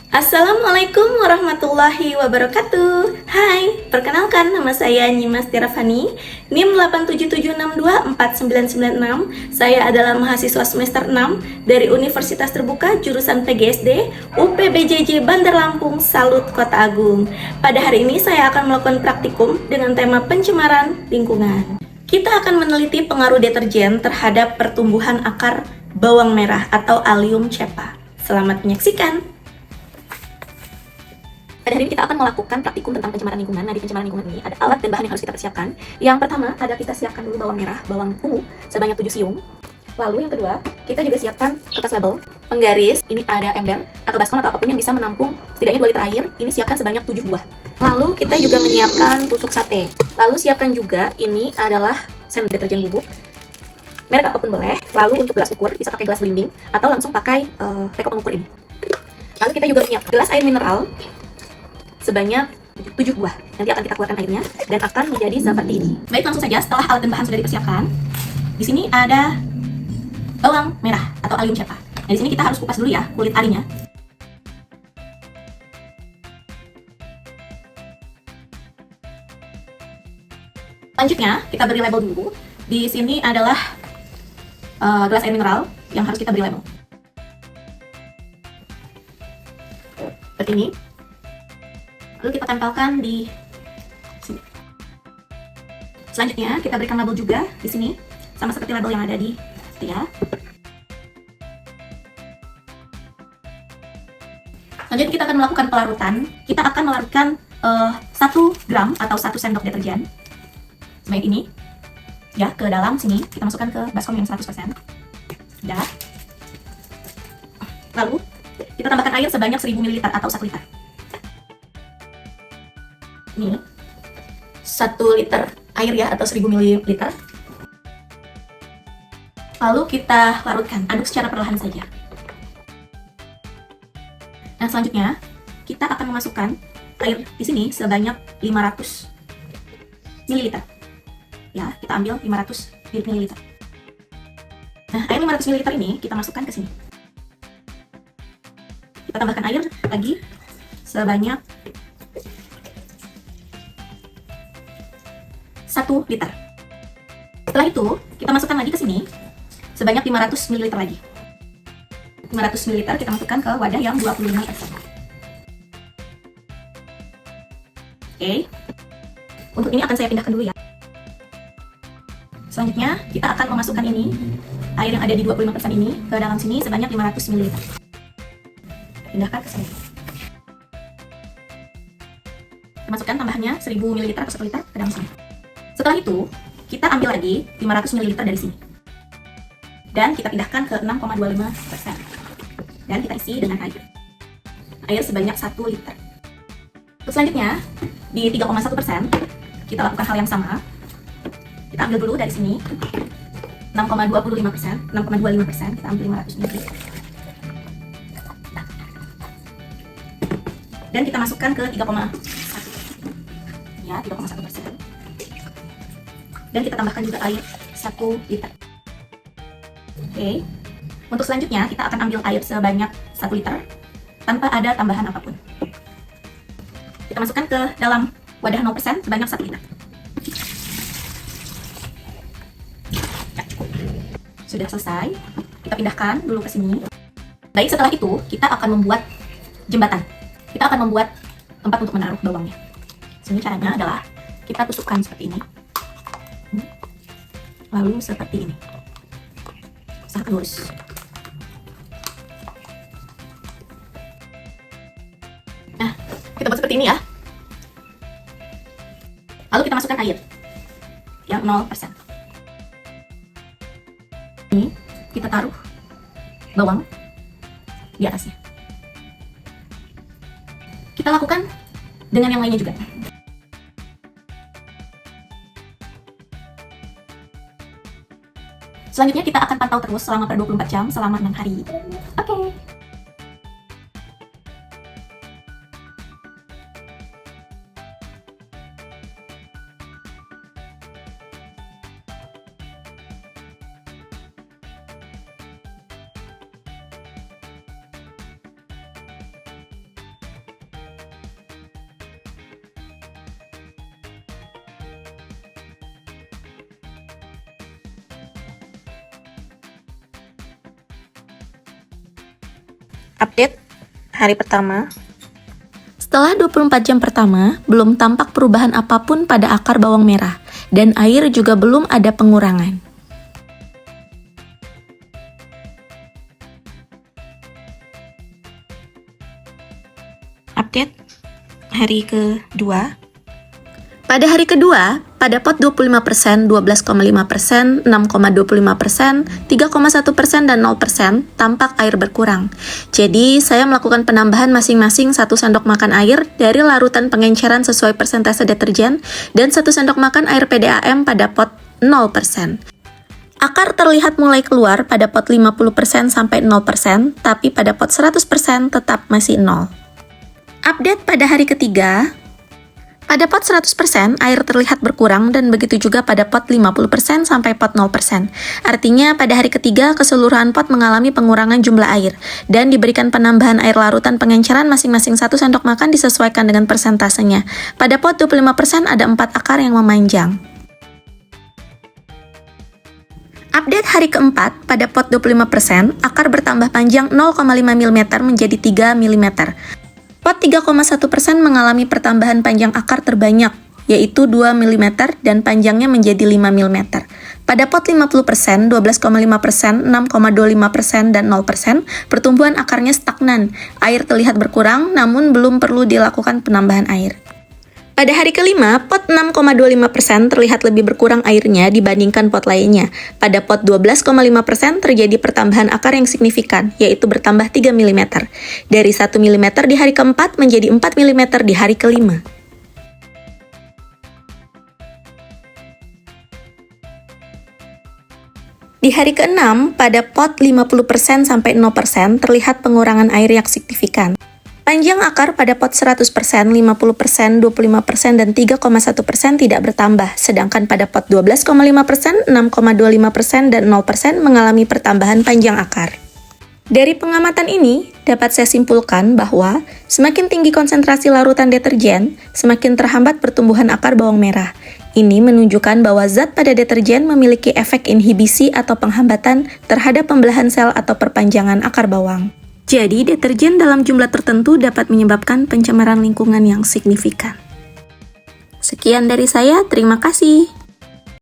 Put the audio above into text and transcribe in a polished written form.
Assalamualaikum warahmatullahi wabarakatuh. Hai, perkenalkan nama saya Nyimas Tirafani, NIM 877624996. Saya adalah mahasiswa semester 6 dari Universitas Terbuka jurusan PGSD UPBJJ Bandar Lampung Salut Kota Agung. Pada hari ini saya akan melakukan praktikum dengan tema pencemaran lingkungan. Kita akan meneliti pengaruh deterjen terhadap pertumbuhan akar bawang merah atau Allium cepa. Selamat menyaksikan. Pada hari ini kita akan melakukan praktikum tentang pencemaran lingkungan. Nah, di pencemaran lingkungan ini ada alat dan bahan yang harus kita persiapkan. Yang pertama, ada kita siapkan dulu bawang merah, bawang ungu sebanyak 7 siung. Lalu yang kedua, kita juga siapkan kertas label, penggaris, ini ada ember atau baskom atau apapun yang bisa menampung setidaknya 2 liter air. Ini siapkan sebanyak 7 buah. Lalu kita juga menyiapkan tusuk sate. Lalu siapkan juga ini adalah sendok deterjen bubuk. Merek apapun boleh. Lalu untuk gelas ukur bisa pakai gelas belimbing atau langsung pakai teko pengukur ini. Lalu kita juga menyiapkan gelas air mineral sebanyak 7 buah. Nanti akan kita keluarkan airnya dan akan menjadi seperti ini. Baik, langsung saja setelah alat dan bahan sudah dipersiapkan. Di sini ada bawang merah atau Allium cepa. Nah, di sini kita harus kupas dulu ya kulit arinya. Selanjutnya, kita beri label dulu. Di sini adalah gelas air mineral yang harus kita beri label. Seperti ini. Lalu kita tempelkan di sini. Selanjutnya kita berikan label juga di sini, sama seperti label yang ada di ya. Selanjutnya kita akan melakukan pelarutan. Kita akan melarutkan 1 gram atau 1 sendok deterjen sebanyak ini ya ke dalam sini. Kita masukkan ke baskom yang 100%. Ya. Lalu kita tambahkan air sebanyak 1000 ml atau 1 liter. Ini 1 liter air ya atau 1000 ml. Lalu kita larutkan, aduk secara perlahan saja. Nah, selanjutnya kita akan memasukkan air di sini sebanyak 500 ml. Ya, kita ambil 500 ml. Nah, air 500 ml ini kita masukkan ke sini. Kita tambahkan air lagi sebanyak 1 liter. Setelah itu, kita masukkan lagi ke sini sebanyak 500 ml lagi. 500 ml kita masukkan ke wadah yang 25%. Oke. Untuk ini akan saya pindahkan dulu ya. Selanjutnya, kita akan memasukkan ini, air yang ada di 25% ini ke dalam sini sebanyak 500 ml. Pindahkan ke sini. Masukkan tambahannya 1000 ml atau 1 liter ke dalam sini. Setelah itu, kita ambil lagi 500 ml dari sini. Dan kita pindahkan ke 6,25%. Dan kita isi dengan air. Air sebanyak 1 liter. Terus selanjutnya, di 3,1%, kita lakukan hal yang sama. Kita ambil dulu dari sini 6,25%, 6,25%, kita ambil 500 ml. Dan kita masukkan ke 3,1. Ya, 3,1%. Dan kita tambahkan juga air 1 liter. Oke. Untuk selanjutnya kita akan ambil air sebanyak 1 liter tanpa ada tambahan apapun. Kita masukkan ke dalam wadah 0% sebanyak 1 liter. Ya, sudah selesai. Kita pindahkan dulu ke sini. Baik, setelah itu kita akan membuat jembatan. Kita akan membuat tempat untuk menaruh bawangnya. Sini caranya adalah kita tusukkan seperti ini. Lalu seperti ini. Usahakan lurus. Nah, kita buat seperti ini ya. Lalu kita masukkan air yang 0%. Ini kita taruh bawang di atasnya. Kita lakukan dengan yang lainnya juga. Selanjutnya kita akan pantau terus selama per 24 jam selama 6 hari. Oke. Update hari pertama. Setelah 24 jam pertama, belum tampak perubahan apapun pada akar bawang merah, dan air juga belum ada pengurangan. Update hari kedua. Pada hari kedua, pada pot 25%, 12,5%, 6,25%, 3,1%, dan 0% tampak air berkurang. Jadi, saya melakukan penambahan masing-masing 1 sendok makan air dari larutan pengenceran sesuai persentase deterjen dan 1 sendok makan air PDAM pada pot 0%. Akar terlihat mulai keluar pada pot 50% sampai 0%, tapi pada pot 100% tetap masih 0. Update pada hari ketiga. Pada pot 100%, air terlihat berkurang dan begitu juga pada pot 50% sampai pot 0%. Artinya, pada hari ketiga, keseluruhan pot mengalami pengurangan jumlah air dan diberikan penambahan air larutan pengenceran masing-masing 1 sendok makan disesuaikan dengan persentasenya. Pada pot 25% ada 4 akar yang memanjang. Update hari keempat, pada pot 25%, akar bertambah panjang 0,5 mm menjadi 3 mm. Pot 3,1% mengalami pertambahan panjang akar terbanyak, yaitu 2 mm dan panjangnya menjadi 5 mm. Pada pot 50%, 12,5%, 6,25%, dan 0%, pertumbuhan akarnya stagnan. Air terlihat berkurang, namun belum perlu dilakukan penambahan air. Pada hari kelima, pot 6,25% terlihat lebih berkurang airnya dibandingkan pot lainnya. Pada pot 12,5% terjadi pertambahan akar yang signifikan, yaitu bertambah 3 mm. Dari 1 mm di hari keempat menjadi 4 mm di hari kelima. Di hari keenam, pada pot 50% sampai 0% terlihat pengurangan air yang signifikan. Panjang akar pada pot 100%, 50%, 25%, dan 3,1% tidak bertambah, sedangkan pada pot 12,5%, 6,25%, dan 0% mengalami pertambahan panjang akar. Dari pengamatan ini, dapat saya simpulkan bahwa semakin tinggi konsentrasi larutan deterjen, semakin terhambat pertumbuhan akar bawang merah. Ini menunjukkan bahwa zat pada deterjen memiliki efek inhibisi atau penghambatan terhadap pembelahan sel atau perpanjangan akar bawang. Jadi, deterjen dalam jumlah tertentu dapat menyebabkan pencemaran lingkungan yang signifikan. Sekian dari saya, terima kasih.